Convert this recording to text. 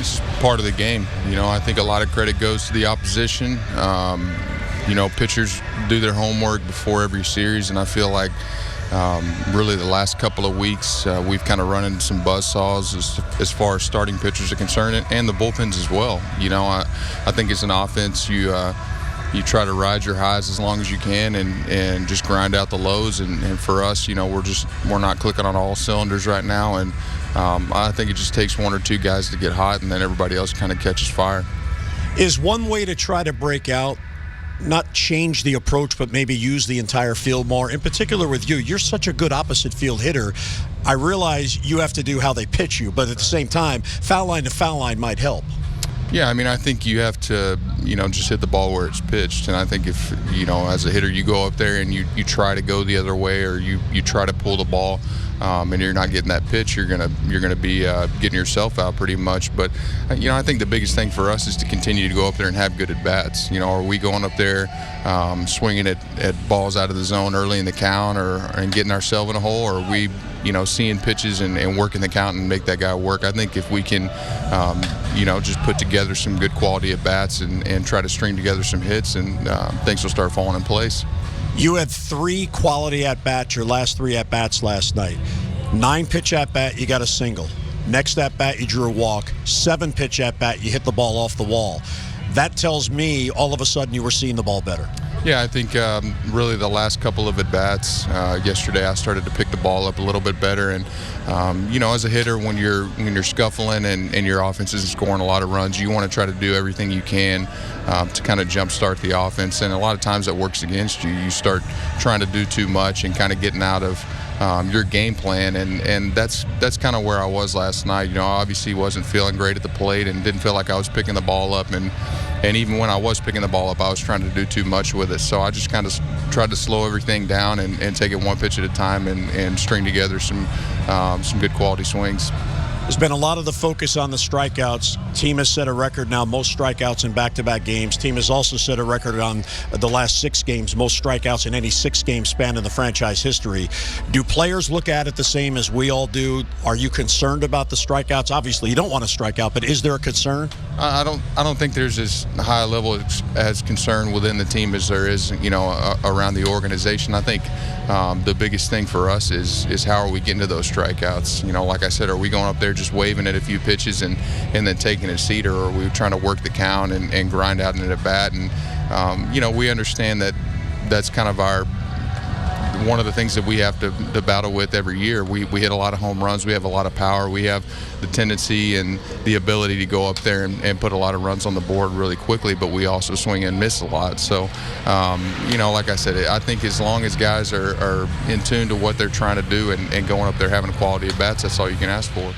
it's part of the game. I think a lot of credit goes to the opposition. Pitchers do their homework before every series, and I feel like really the last couple of weeks we've kind of run into some buzzsaws as far as starting pitchers are concerned, and the bullpens as well. I think as an offense, you try to ride your highs as long as you can and just grind out the lows. And for us, we're not clicking on all cylinders right now. And I think it just takes one or two guys to get hot, and then everybody else kind of catches fire. Is one way to try to break out, not change the approach, but maybe use the entire field more? In particular with you, you're such a good opposite field hitter. I realize you have to do how they pitch you, but at the same time, foul line to foul line might help. Yeah, I think you have to, just hit the ball where it's pitched. And I think if, as a hitter, you go up there and you try to go the other way, or you try to pull the ball, and you're not getting that pitch, you're gonna be getting yourself out pretty much. But I think the biggest thing for us is to continue to go up there and have good at bats. Are we going up there swinging at balls out of the zone early in the count, and getting ourselves in a hole, or are we seeing pitches and working the count and make that guy work? I think if we can just put together some good quality at bats and try to string together some hits, and things will start falling in place. You had 3 quality at-bats, your last 3 at-bats last night. 9-pitch at-bat, you got a single. Next at-bat, you drew a walk. 7-pitch at-bat, you hit the ball off the wall. That tells me all of a sudden you were seeing the ball better. Yeah, I think really the last couple of at-bats yesterday, I started to pick the ball up a little bit better. And as a hitter, when you're scuffling and your offense isn't scoring a lot of runs, you want to try to do everything you can to kind of jumpstart the offense. And a lot of times that works against you. You start trying to do too much and kind of getting out of your game plan, and that's kind of where I was last night. I obviously wasn't feeling great at the plate and didn't feel like I was picking the ball up, and even when I was picking the ball up, I was trying to do too much with it. So I just kind of tried to slow everything down and take it one pitch at a time and string together some good quality swings. There's been a lot of the focus on the strikeouts. Team has set a record now, most strikeouts in back-to-back games. Team has also set a record on the last 6 games, most strikeouts in any 6-game span in the franchise history. Do players look at it the same as we all do? Are you concerned about the strikeouts? Obviously, you don't want to strike out, but is there a concern? I don't think there's as high a level as concern within the team as there is, around the organization. I think the biggest thing for us is how are we getting to those strikeouts? Like I said, are we going up there just waving at a few pitches and then taking a seat, or are we trying to work the count and grind out an at bat? And we understand that that's kind of one of the things that we have to battle with every year. We hit a lot of home runs. We have a lot of power. We have the tendency and the ability to go up there and put a lot of runs on the board really quickly, but we also swing and miss a lot. So, like I said, I think as long as guys are in tune to what they're trying to do and going up there having quality at bats, that's all you can ask for.